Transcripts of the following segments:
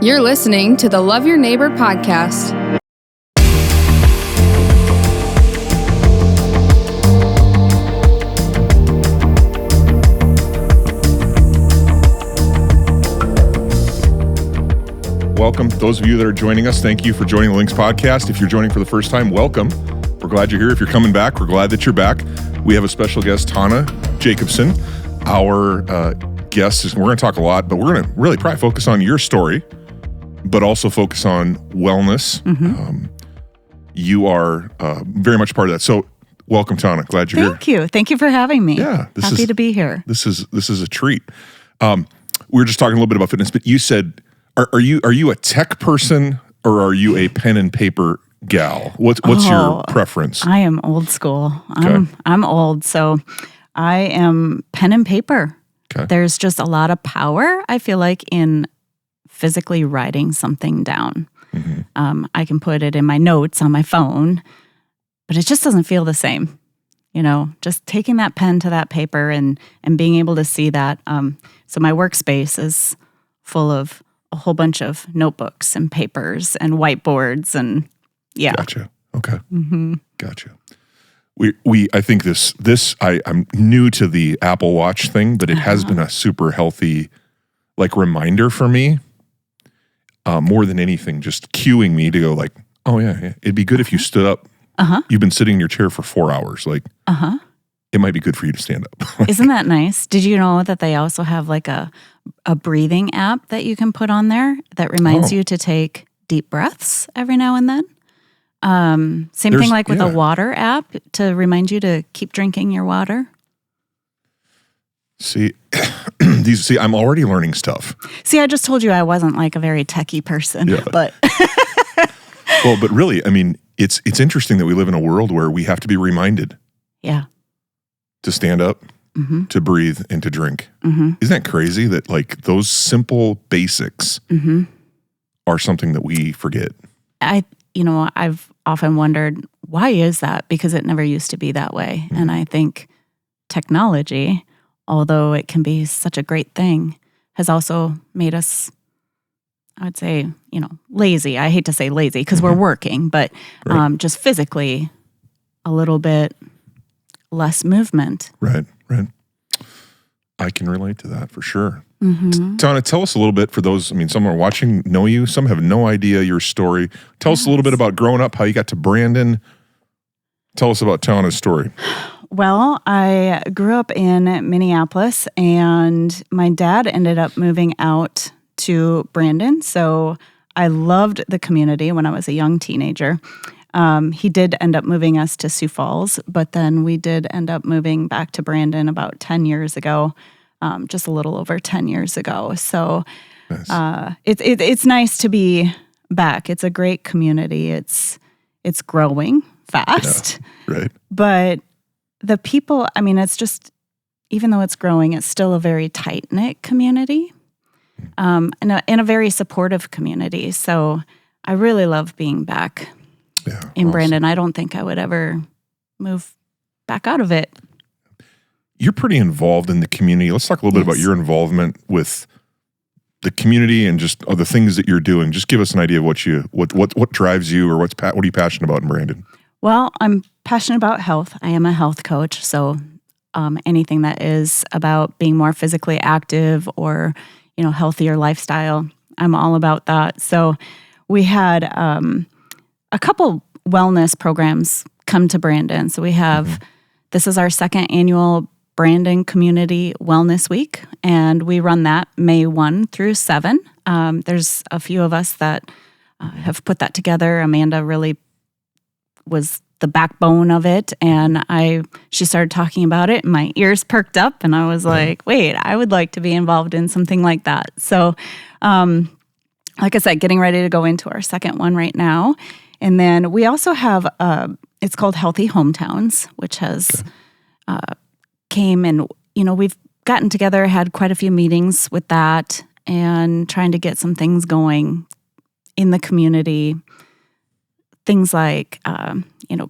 You're listening to the Love Your Neighbor podcast. Welcome. Those of you that are joining us, thank you for joining the Links podcast. If you're joining for the first time, welcome. We're glad you're here. If you're coming back, we're glad that you're back. We have a special guest, Tonna Jacobson. Our guest is, we're going to talk a lot, but we're going to really probably focus on your story, but also focus on wellness. Mm-hmm. You are very much part of that. So welcome, Tonna. Glad you're here. Thank you. Thank you for having me. Yeah. Happy to be here. This is a treat. We were just talking a little bit about fitness, but you said, are you a tech person or are you a pen and paper gal? What's your preference? I am old school. Okay. I'm old, so I am pen and paper. Okay. There's just a lot of power, I feel like, in physically writing something down. Mm-hmm. I can put it in my notes on my phone, but it just doesn't feel the same. You know, just taking that pen to that paper and being able to see that. So my workspace is full of a whole bunch of notebooks and papers and whiteboards and yeah. Gotcha. Okay. Mm-hmm. Gotcha. I think I'm new to the Apple Watch thing, but it has been a super healthy, like, reminder for me. More than anything, just cueing me to go like, oh yeah, it'd be good if you stood up. You've been sitting in your chair for 4 hours. Like, it might be good for you to stand up. Isn't that nice? Did you know that they also have like a breathing app that you can put on there that reminds you to take deep breaths every now and then? Same thing like with a water app to remind you to keep drinking your water. See, I'm already learning stuff. See, I just told you I wasn't like a very techie person, but well, but really, I mean, it's interesting that we live in a world where we have to be reminded. Yeah. To stand up, to breathe, and to drink. Mm-hmm. Isn't that crazy that like those simple basics are something that we forget? I've often wondered, why is that? Because it never used to be that way. Mm-hmm. And I think technology, although it can be such a great thing, has also made us, I would say, lazy. I hate to say lazy because we're working, but just physically a little bit less movement. Right. I can relate to that for sure. Mm-hmm. Tonna, tell us a little bit for those, some are watching, know you, some have no idea your story. Tell us a little bit about growing up, how you got to Brandon. Tell us about Tonna's story. Well, I grew up in Minneapolis and my dad ended up moving out to Brandon. So I loved the community when I was a young teenager. He did end up moving us to Sioux Falls, but then we did end up moving back to Brandon about 10 years ago, just a little over 10 years ago. So nice. It's nice to be back. It's a great community. It's growing fast. Yeah, right. But the people, it's just, even though it's growing, it's still a very tight-knit community and a very supportive community. So I really love being back. Yeah, in awesome. Brandon. I don't think I would ever move back out of it. You're pretty involved in the community. Let's talk a little bit about your involvement with the community and just the things that you're doing. Just give us an idea of what drives you or what are you passionate about in Brandon? Well, I'm passionate about health. I am a health coach, so anything that is about being more physically active or healthier lifestyle, I'm all about that. So we had a couple wellness programs come to Brandon. So we have, this is our second annual Brandon Community Wellness Week, and we run that May 1 through 7. There's a few of us that have put that together. Amanda really was the backbone of it, and she started talking about it, and my ears perked up, and I was like, wait, I would like to be involved in something like that. So, like I said, getting ready to go into our second one right now. And then we also have, it's called Healthy Hometowns, which has came and, we've gotten together, had quite a few meetings with that and trying to get some things going in the community. Things like,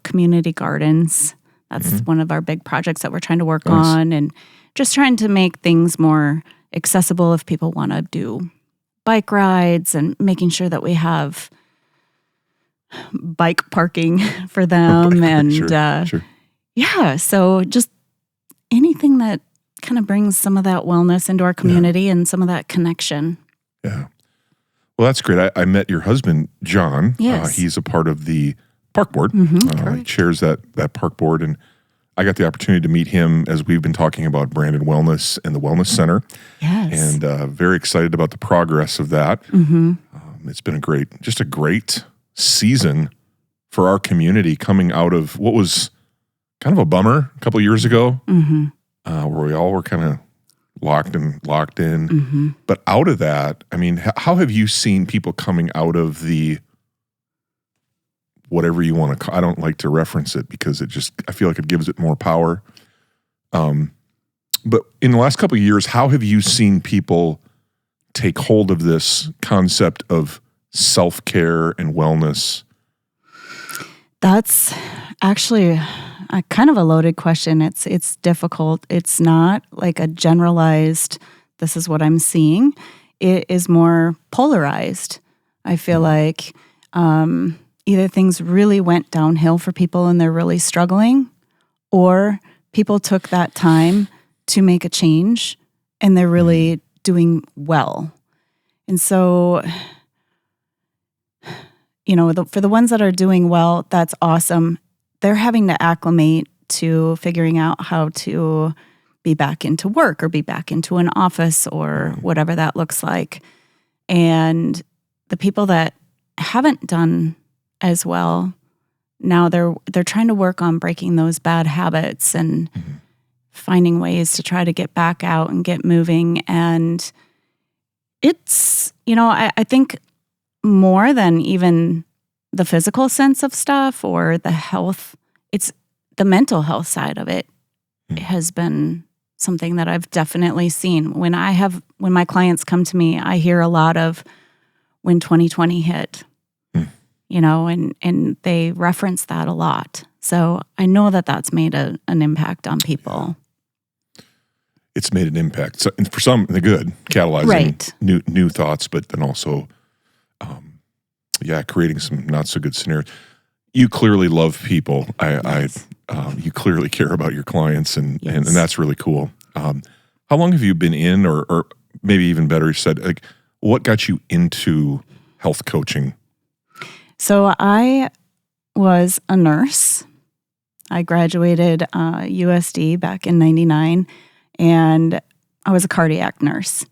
community gardens. That's one of our big projects that we're trying to work on, and just trying to make things more accessible if people want to do bike rides and making sure that we have bike parking for them. And Sure. yeah, so just anything that kind of brings some of that wellness into our community and some of that connection. Yeah. Well, that's great. I met your husband, John. Yes. He's a part of the park board. He Correct. chairs that park board. And I got the opportunity to meet him as we've been talking about branded wellness and the wellness center. Yes. And very excited about the progress of that. It's been just a great season for our community coming out of what was kind of a bummer a couple of years ago, where we all were kind of locked in. But out of that, I mean, how have you seen people coming out of the whatever you want to call, I don't like to reference it because I feel like it gives it more power. But in the last couple of years, how have you seen people take hold of this concept of self-care and wellness? That's actually a kind of a loaded question. It's difficult. It's not like a generalized, this is what I'm seeing. It is more polarized. I feel like either things really went downhill for people and they're really struggling, or people took that time to make a change and they're really doing well. And so, for the ones that are doing well, that's awesome. They're having to acclimate to figuring out how to be back into work or be back into an office or whatever that looks like. And the people that haven't done as well, now they're trying to work on breaking those bad habits and finding ways to try to get back out and get moving. And it's, I think more than even the physical sense of stuff or the health, it's the mental health side of it. It has been something that I've definitely seen. When my clients come to me, I hear a lot of when 2020 hit, and they reference that a lot. So I know that that's made an impact on people. It's made an impact. So, and for some, the good, catalyzing new thoughts, but then also, creating some not so good scenarios. You clearly love people. You clearly care about your clients, and that's really cool. How long have you been in, or maybe even better, you said, like, what got you into health coaching? So I was a nurse. I graduated USD back in 99, and I was a cardiac nurse.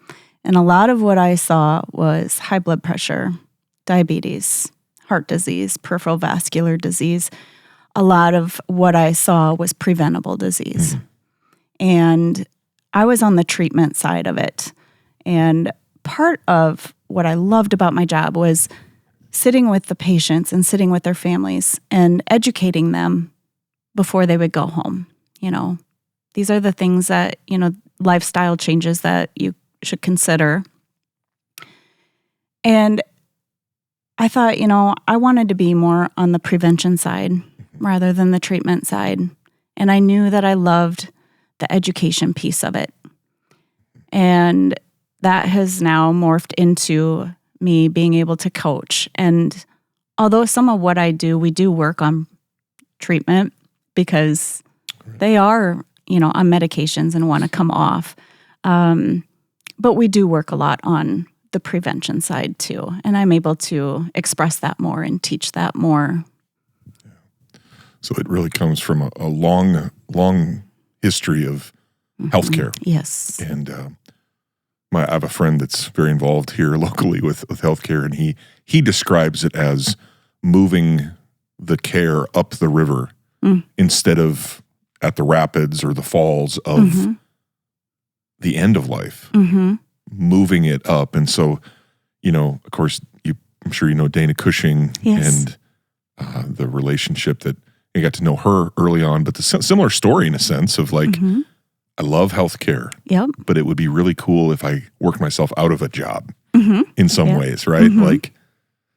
And a lot of what I saw was high blood pressure, diabetes, heart disease, peripheral vascular disease. A lot of what I saw was preventable disease. And I was on the treatment side of it. And part of what I loved about my job was sitting with the patients and sitting with their families and educating them before they would go home. These are the things that, lifestyle changes that you should consider. And I thought, I wanted to be more on the prevention side rather than the treatment side. And I knew that I loved the education piece of it. And that has now morphed into me being able to coach. And although some of what I do, we do work on treatment because they are, on medications and want to come off. But we do work a lot on the prevention side too. And I'm able to express that more and teach that more. So it really comes from a long history of healthcare. Yes. And I have a friend that's very involved here locally with healthcare, and he describes it as moving the care up the river instead of at the rapids or the falls of the end of life, moving it up. And so, of course, I'm sure you know Dana Cushing and the relationship that you got to know her early on, but the similar story in a sense of like, I love healthcare, but it would be really cool if I worked myself out of a job in some ways, right? Like,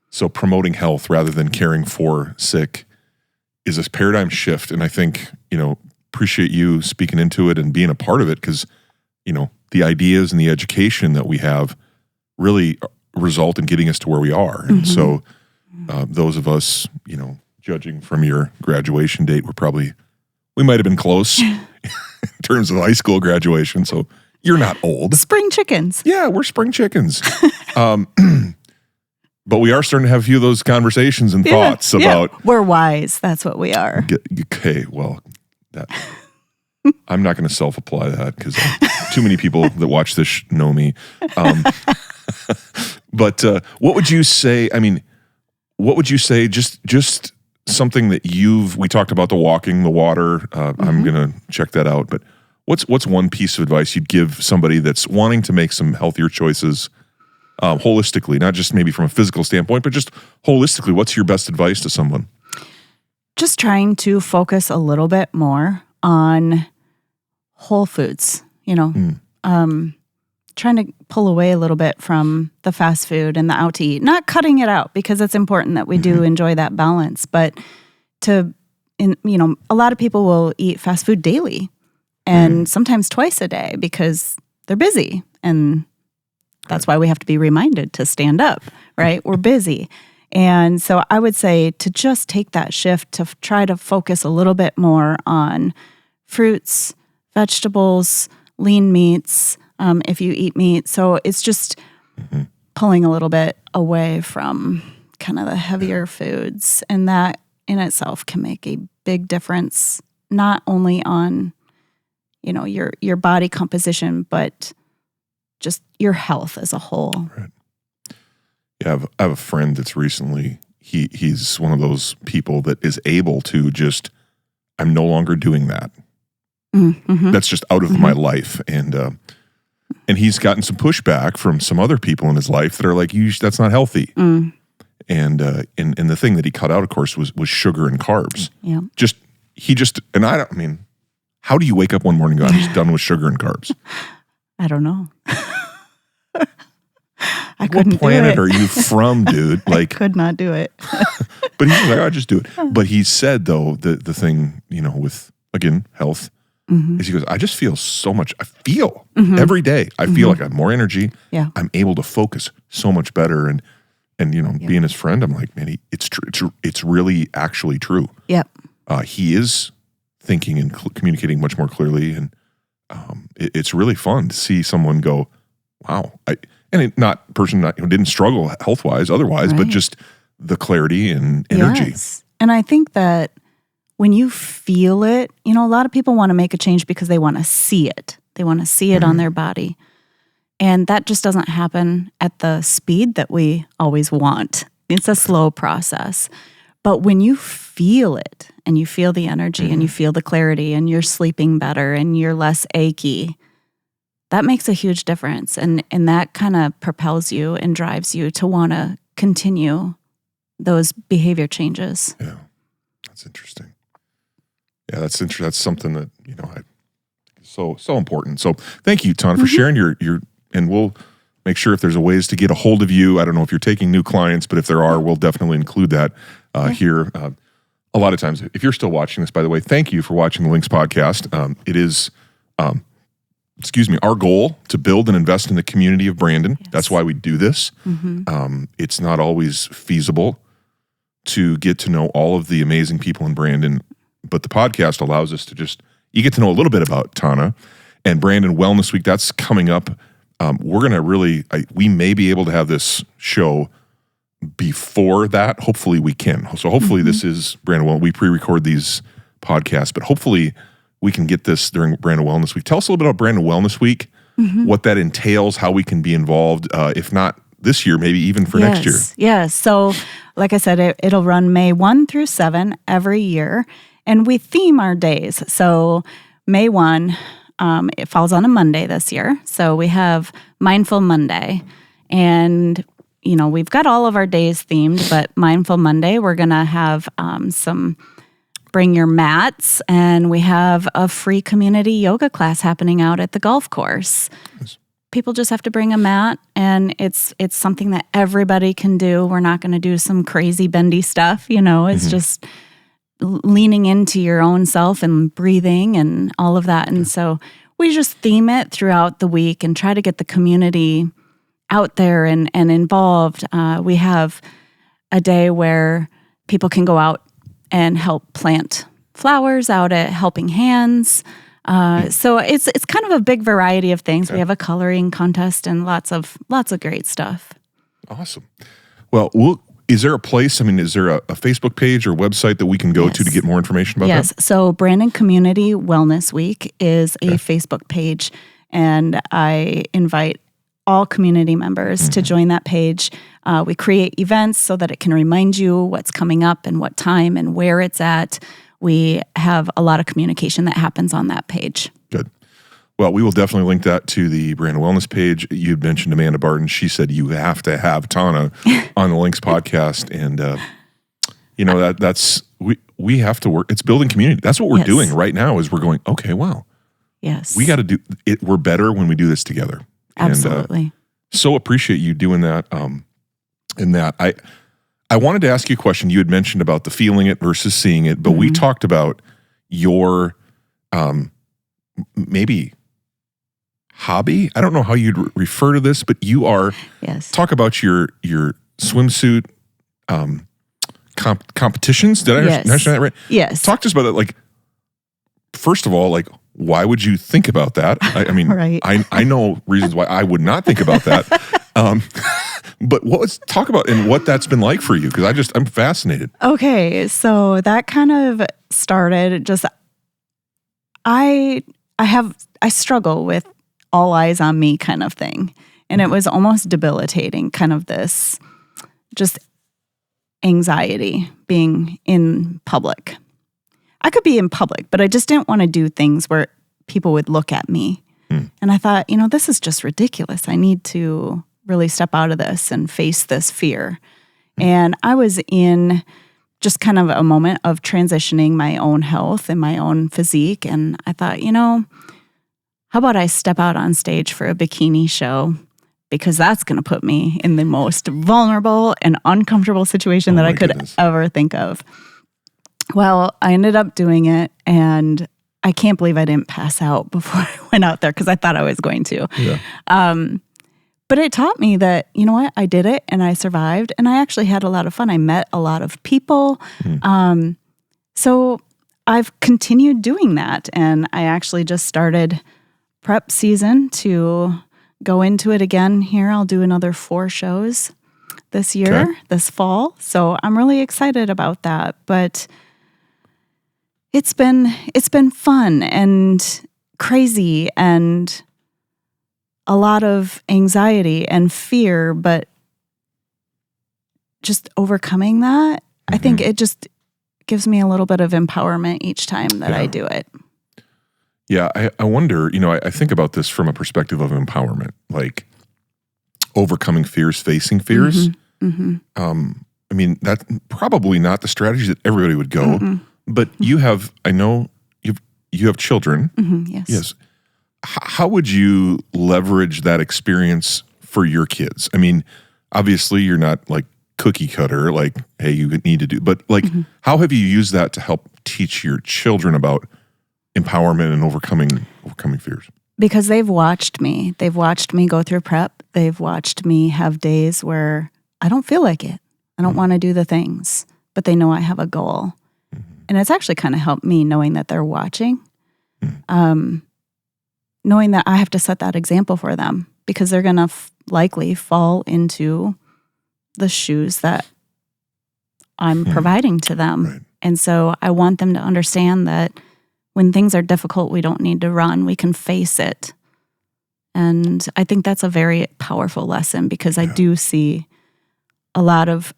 so promoting health rather than caring for sick is a paradigm shift. And I think, appreciate you speaking into it and being a part of it because, the ideas and the education that we have really result in getting us to where we are. And so those of us, judging from your graduation date, we might have been close in terms of high school graduation. So you're not old. Spring chickens. Yeah, we're spring chickens. But we are starting to have a few of those conversations and thoughts about... We're wise. That's what we are. Okay, well, I'm not going to self-apply that because too many people that watch this know me. But what would you say? I mean, what would you say? Just something that we talked about the walking, the water. I'm going to check that out. But what's one piece of advice you'd give somebody that's wanting to make some healthier choices holistically, not just maybe from a physical standpoint, but just holistically? What's your best advice to someone? Just trying to focus a little bit more on whole foods, trying to pull away a little bit from the fast food and the out to eat, not cutting it out because it's important that we do enjoy that balance, but a lot of people will eat fast food daily and sometimes twice a day because they're busy. And that's why we have to be reminded to stand up, right? We're busy. And so I would say to just take that shift to try to focus a little bit more on fruits, vegetables, lean meats, if you eat meat. So it's just pulling a little bit away from kind of the heavier foods. And that in itself can make a big difference, not only on, your body composition, but just your health as a whole. Right. Yeah, I have a friend that's recently, he's one of those people that is able to just, I'm no longer doing that. That's just out of my life. And he's gotten some pushback from some other people in his life that are like, that's not healthy. And the thing that he cut out, of course, was sugar and carbs. Yeah. How do you wake up one morning and go, I'm just done with sugar and carbs? I don't know. I couldn't do it. What planet are you from, dude? I could not do it. But he's like, I'll just do it. But he said, though, the thing, with, again, health, is he goes, I just feel so much. I feel every day. I feel like I have more energy. Yeah. I'm able to focus so much better. And being his friend, I'm like, man, it's true. It's really actually true. Yep. He is thinking and communicating much more clearly. And it's really fun to see someone go, wow. Didn't struggle health-wise otherwise, but just the clarity and energy. Yes. And I think that when you feel it, a lot of people want to make a change because they want to see it. They want to see it on their body. And that just doesn't happen at the speed that we always want. It's a slow process. But when you feel it and you feel the energy and you feel the clarity and you're sleeping better and you're less achy, that makes a huge difference. And that kind of propels you and drives you to want to continue those behavior changes. Yeah, that's interesting. Yeah, that's interesting. That's something that, so important. So thank you, Tonna, for sharing your, and we'll make sure if there's a ways to get a hold of you. I don't know if you're taking new clients, but if there are, we'll definitely include that here. A lot of times, if you're still watching this, by the way, thank you for watching the Links podcast. It is, our goal to build and invest in the community of Brandon. Yes. That's why we do this. It's not always feasible to get to know all of the amazing people in Brandon, but the podcast allows us to you get to know a little bit about Tonna and Brandon Wellness Week. That's coming up. We're going to we may be able to have this show before that. Hopefully we can. So hopefully this is Brandon Wellness. We pre-record these podcasts, but hopefully we can get this during Brandon Wellness Week. Tell us a little bit about Brandon Wellness Week, what that entails, how we can be involved, if not this year, maybe even for next year. Yes. So like I said, it'll run May 1 through 7 every year, and we theme our days. So May 1, it falls on a Monday this year. So we have Mindful Monday, and we've got all of our days themed, but Mindful Monday, we're going to have some bring your mats, and we have a free community yoga class happening out at the golf course. Nice. People just have to bring a mat, and it's something that everybody can do. We're not going to do some crazy bendy stuff, It's just leaning into your own self and breathing and all of that. And so we just theme it throughout the week and try to get the community out there and involved. We have a day where people can go out and help plant flowers out at Helping Hands. So it's kind of a big variety of things. Okay. We have a coloring contest and lots of great stuff. Awesome. Well, is there a place? I mean, is there a Facebook page or website that we can go to get more information about that? Yes. So Brandon Community Wellness Week is a Facebook page, and I invite all community members to join that page. We create events so that it can remind you what's coming up and what time and where it's at. We have a lot of communication that happens on that page. Good. Well, we will definitely link that to the Brandon Wellness page. You had mentioned Amanda Barton. She said you have to have Tonna on the Links podcast. And, that's, we have to work. It's building community. That's what we're doing right now is we're going, okay, wow. Yes. We got to do it. We're better when we do this together. Absolutely. And, so appreciate you doing that. I wanted to ask you a question. You had mentioned about the feeling it versus seeing it, but we talked about your maybe hobby. I don't know how you'd refer to this, but you are talk about your swimsuit competitions. Did I understand that right? Yes. Talk to us about it. Like, first of all, like, why would you think about that? I mean, right. I know reasons why I would not think about that. But talk about and what that's been like for you, because I'm fascinated. Okay, so that kind of started just I struggle with all eyes on me kind of thing, and it was almost debilitating, kind of this just anxiety being in public. I could be in public, but I just didn't want to do things where people would look at me. And I thought, this is just ridiculous. I need to really step out of this and face this fear. And I was in just kind of a moment of transitioning my own health and my own physique. And I thought, how about I step out on stage for a bikini show? Because that's going to put me in the most vulnerable and uncomfortable situation that I could ever think of. Well, I ended up doing it, and I can't believe I didn't pass out before I went out there because I thought I was going to. Yeah. But it taught me that, I did it and I survived, and I actually had a lot of fun. I met a lot of people. So I've continued doing that, and I actually just started prep season to go into it again here. I'll do another 4 shows this year, this fall. So I'm really excited about that. But it's been fun and crazy and a lot of anxiety and fear, but just overcoming that, I think it just gives me a little bit of empowerment each time that I do it. Yeah, I wonder, I think about this from a perspective of empowerment, like overcoming fears, facing fears. I mean, that's probably not the strategy that everybody would go, but you have children. Yes. How would you leverage that experience for your kids? I mean, obviously you're not like cookie cutter, like, hey, you need to do, but like, how have you used that to help teach your children about empowerment and overcoming fears? Because they've watched me. They've watched me go through prep. They've watched me have days where I don't feel like it. I don't want to do the things, but they know I have a goal. And it's actually kind of helped me knowing that they're watching, knowing that I have to set that example for them, because they're going to likely fall into the shoes that I'm providing to them. Right. And so I want them to understand that when things are difficult, we don't need to run. We can face it. And I think that's a very powerful lesson, because I do see a lot of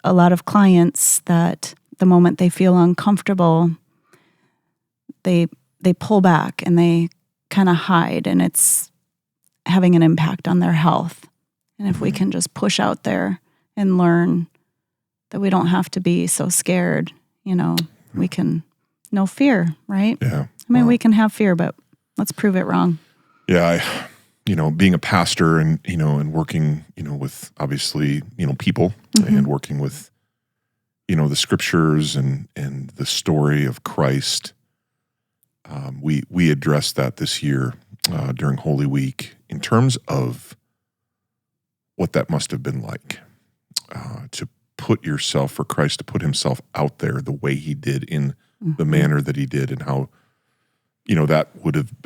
clients that the moment they feel uncomfortable, they pull back and they kind of hide, and it's having an impact on their health. And if we can just push out there and learn that we don't have to be so scared, we can, no fear, right? Yeah. I mean, we can have fear, but let's prove it wrong. Yeah. Being a pastor and, and working, with obviously, people and working with, the scriptures and the story of Christ. We addressed that this year during Holy Week in terms of what that must have been like to put yourself for Christ, to put himself out there the way he did in the manner that he did, and how,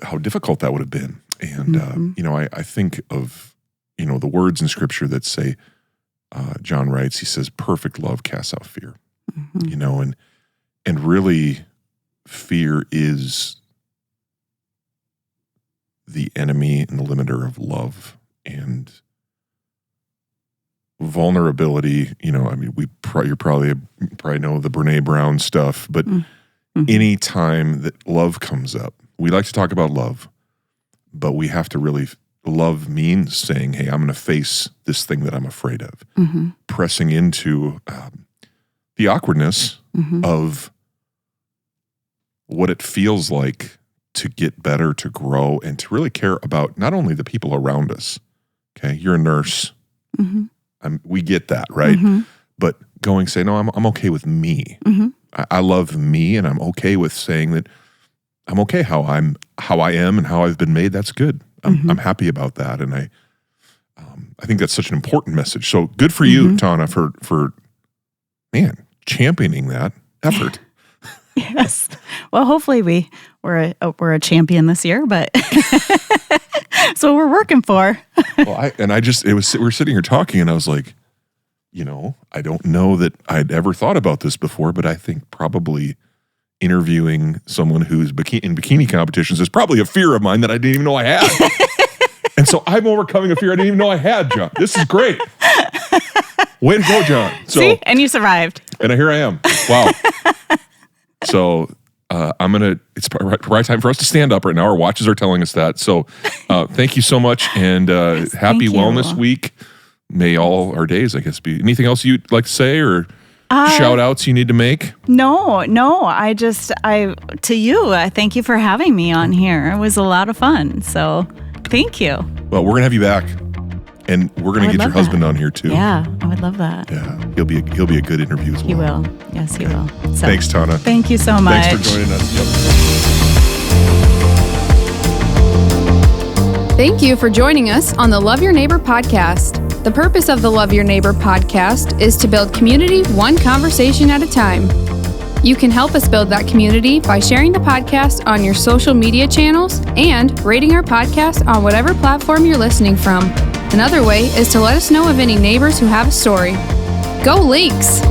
how difficult that would have been. And, I think of, the words in scripture that say, John writes, he says, perfect love casts out fear, and really fear is the enemy and the limiter of love and vulnerability. You probably know the Brene Brown stuff, but any time that love comes up, we like to talk about love, but we have to really, love means saying, hey, I'm going to face this thing that I'm afraid of, pressing into the awkwardness of what it feels like to get better, to grow, and to really care about not only the people around us. Okay, you're a nurse. We get that, right? But say, no, I'm okay with me. I love me, and I'm okay with saying that I'm okay how I am and how I've been made. That's good. I'm happy about that, and I think that's such an important message. So good for you, Tonna, for championing that effort. Yes. Well, hopefully we're a champion this year, but that's what we're working for. Well, we're sitting here talking, and I was like, I don't know that I'd ever thought about this before, but I think probably interviewing someone who's in bikini competitions is probably a fear of mine that I didn't even know I had. And so I'm overcoming a fear I didn't even know I had, John. This is great. Way to go, John. See? And you survived. And here I am. Wow. So it's right time for us to stand up right now. Our watches are telling us that. So thank you so much, and happy Wellness Week. May all our days, I guess, be. Anything else you'd like to say, or shout outs you need to make? No. To you, I thank you for having me on here. It was a lot of fun. So thank you. Well, we're going to have you back. And we're going to get your husband on here too. Yeah, I would love that. Yeah, he'll be a good interview as well. He will. Yes, he will. So, thanks, Tonna. Thank you so much. Thanks for joining us. Yep. Thank you for joining us on the Love Your Neighbor podcast. The purpose of the Love Your Neighbor podcast is to build community one conversation at a time. You can help us build that community by sharing the podcast on your social media channels and rating our podcast on whatever platform you're listening from. Another way is to let us know of any neighbors who have a story. Go Lynx!